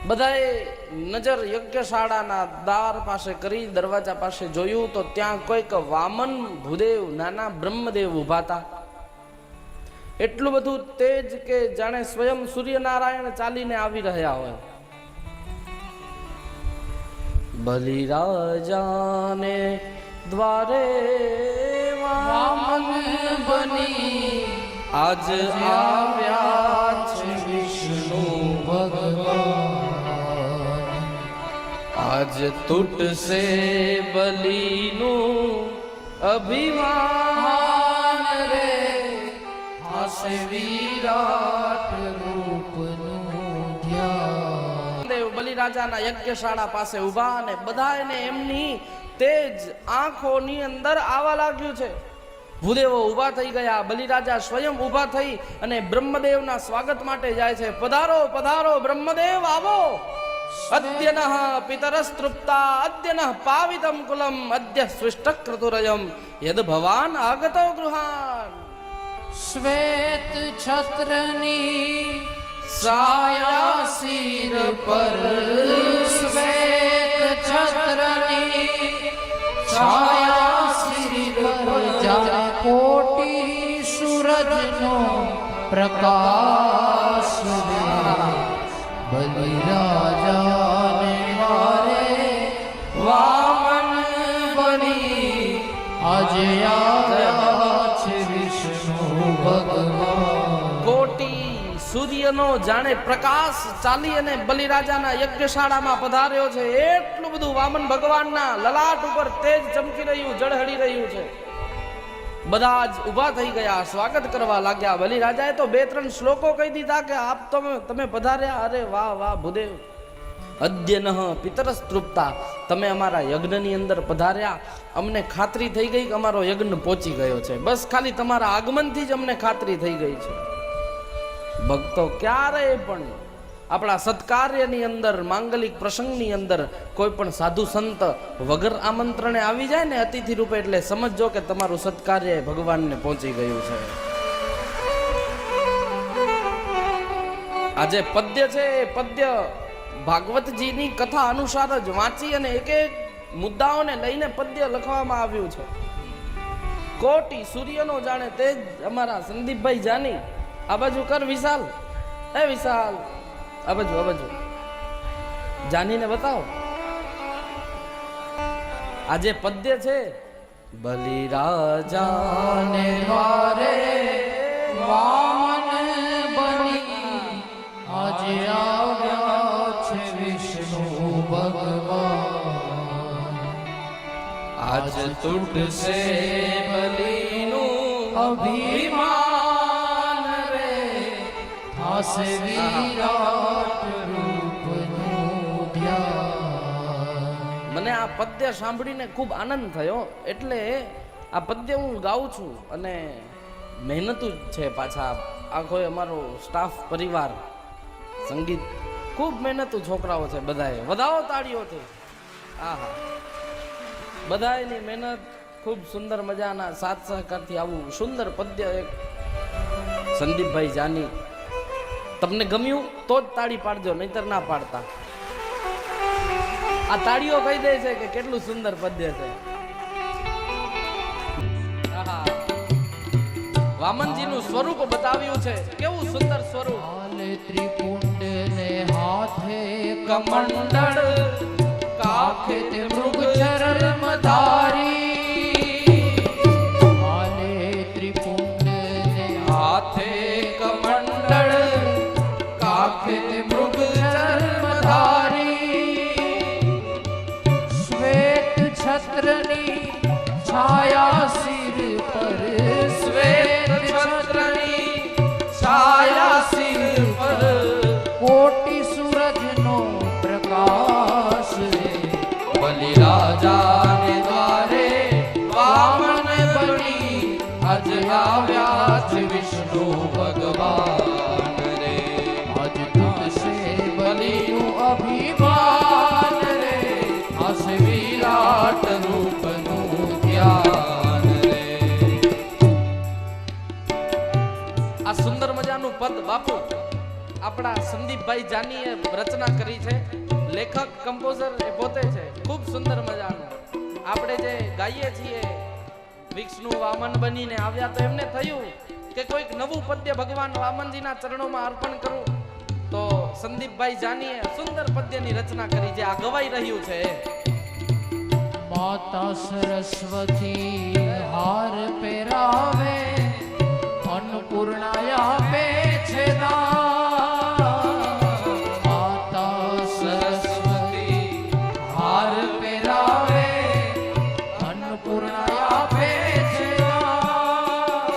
બધાએ નજર યજ્ઞશાળાના દ્વાર પાસે કરી દરવાજા પાસે જોયું તો ત્યાં કોઈક વામન ભૂદેવ નાના બ્રહ્મદેવ ઊભા હતા. એટલું બધું તેજ કે જાણે સ્વયં સૂર્યનારાયણ ચાલીને આવી રહ્યા હોય. બલિરાજાને દ્વારે વામન બની આજ આવ્યા છે વિષ્ણુ ભગવાન. આજ તૂટશે બલિનું અભિમાન રે, હાસે વિરાટ રૂપનું ધ્યાન. દેવ બલિરાજાના યજ્ઞશાળા પાસે ઊભા અને બધાને એમની તેજ આંખોની અંદર આવવા લાગ્યું છે. ભૂદેવો ઊભા થઈ ગયા. બલિરાજા સ્વયં ઊભા થઈ અને બ્રહ્મદેવના સ્વાગત માટે જાય છે. પધારો પધારો બ્રહ્મદેવ આવો. અદ્યનઃ પિતરસ્તૃપ્તા અદ્યનઃ પાવિતમ કુલમ અદ્ય સ્વિષ્ટક્રતુરયમ યદ ભવાન આગતો ગૃહાન. શ્વેત છત્રની સાયા શિર પર શ્વેત છત્રની છાયા શિર પર જાણે કોટી સૂરજનો પ્રકાશ રે. બલિરાજાને મારે વામન બની આજે આવ્યા છે વિષ્ણુ ભગવાન. કોટી સૂર્યનો જાણે પ્રકાશ ચાલી અને બલિરાજાના યજ્ઞશાળામાં પધાર્યો છે. એટલું બધું વામન ભગવાનના લલાટ ઉપર તેજ ચમકી રહ્યું, ઝળહળી રહ્યું છે. બધા જ ઊભા થઈ ગયા, સ્વાગત કરવા લાગ્યા. બલિરાજાએ તો 2-3 શ્લોકો કહી દીધા કે આપ તમે પધાર્યા. અરે વાહ વાહ ભૂદેવ. અદ્યનઃ પિતરસ્તૃપ્તા, તમે અમારા યજ્ઞની અંદર પધાર્યા. અમને ખાતરી થઈ ગઈ કે અમારો યજ્ઞ પહોંચી ગયો છે. બસ ખાલી તમારા આગમનથી જ અમને ખાતરી થઈ ગઈ છે. ભક્તો ક્યારેય પણ આપણા સત્કાર્યની અંદર, માંગલિક પ્રસંગની અંદર કોઈ પણ સાધુ સંત વગર આમંત્રણે આવી જાય ને અતિથિ રૂપે, એટલે સમજજો કે તમારું સત્કાર્ય ભગવાનને પહોંચી ગયું છે. આજે પદ્ય છે, એ પદ્ય ભાગવતજીની કથા અનુસાર જ વાંચી અને એક એક મુદ્દાઓને લઈને પદ્ય લખવામાં આવ્યું છે. કોટી સૂર્યનો જાણે તેજ અમારા સંદીપભાઈ જાની. આ બાજુ કર વિશાલ, એ વિશાલ આ બાજુ જાનીને બતાવો. આજે પદ્ય છે બલિરાજાને દ્વારે વામન બની આજે આવ્યા છે વિષ્ણુ ભગવાન. આજ તૂટશે બલિનું અભિમાન રે, હાસે વિરાટ રૂપનું ધ્યાન. મને આ પદ્ય સાંભળીને ખૂબ આનંદ થયો. એટલે આ પદ્ય હું ગાઉં છું અને મહેનતું છે. પાછા આખો અમારો સ્ટાફ પરિવાર સંગીત ખૂબ મહેનતું છોકરાઓ છે. બધાએ વધાવો તાળીઓથી. આહા, બધાની મહેનત ખૂબ સુંદર મજાના સાથ સહકારથી આવું સુંદર પદ્ય. એક સંદીપભાઈ જાની, તમને ગમ્યું તો જ તાળી પાડજો, નહીતર ના પાડતા. આ તાળીઓ કહી દે છે કે કેટલું સુંદર પદ્ય છે. વામનજીનું સ્વરૂપ બતાવ્યું છે. કેવું સુંદર સ્વરૂપ. હાલે ત્રિપુંડ ને હાથે કમંડળ કાખે તે મૃગ ચર્મ ધારી. હાલે ત્રિપુંડ ને હાથે કમંડળ કાખે તે મૃગ ચર્મ ધારી. શ્વેત છત્રની છાયા શિર પર શ્વેત છત્રની છાયા શિર પર કોટી સૂરજનો પ્રકાશ રે. બલિરાજાને દ્વારે વામન બની આજ આવ્યા છે વિષ્ણુ ભગવાન રે. આજ તૂટશે બલિનું અભિમાન રે, હાસે વિરાટ રૂપનું ધ્યાન રે. આ સુંદર મજાનું પદ બાપુ આપણા સંદીપભાઈ જાનીએ રચના કરી છે. લેખક કમ્પોઝર એ પોતે છે. ખૂબ સુંદર મજાનું આપણે જે ગાઈએ છીએ વિષ્ણુ વામન બનીને આવ્યા, તો એમને થયું કે કોઈક નવું પદ્ય ભગવાન વામનજીના ચરણોમાં અર્પણ કરું. તો સંદીપભાઈ જાનીએ સુંદર પદ્યની રચના કરી જે આ ગવાઈ રહ્યું છે. માતા સરસ્વતી હાર પહેરાવે, અન્નપૂર્ણા આપે છે દાન. માતા સરસ્વતી હાર પહેરાવે, અન્નપૂર્ણા આપે છે દાન.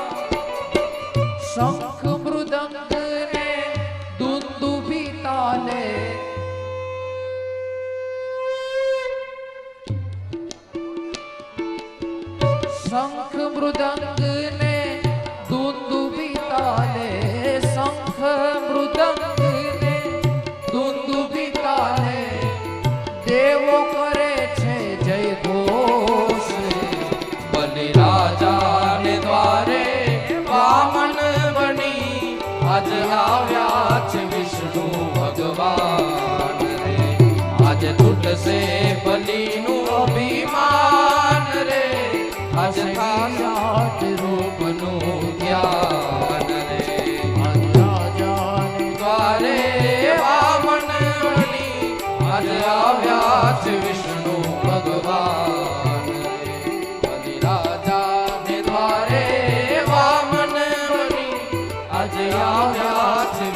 શંખ મૃદંગ ને દુંદુભી તાલે, શંખ મૃદંગ ને દુંદુભી તાલે, શંખ મૃદંગ ને દુંદુભી તાલે, દેવો કરે છે જય ઘોષ. બલિરાજાને દ્વારે વામન બની આજ આવ્યા છે વિષ્ણુ ભગવાન રે. આજ તૂટશે બલિનું અભિમાન રે, આજ થાત રૂપનું ધ્યાન રે. રાજાને દ્વારે વામન બની આજ આવ્યા છે વિષ્ણુ ભગવાન રે. બલિરાજાને દ્વારે વામન બની આજ આવ્યા છે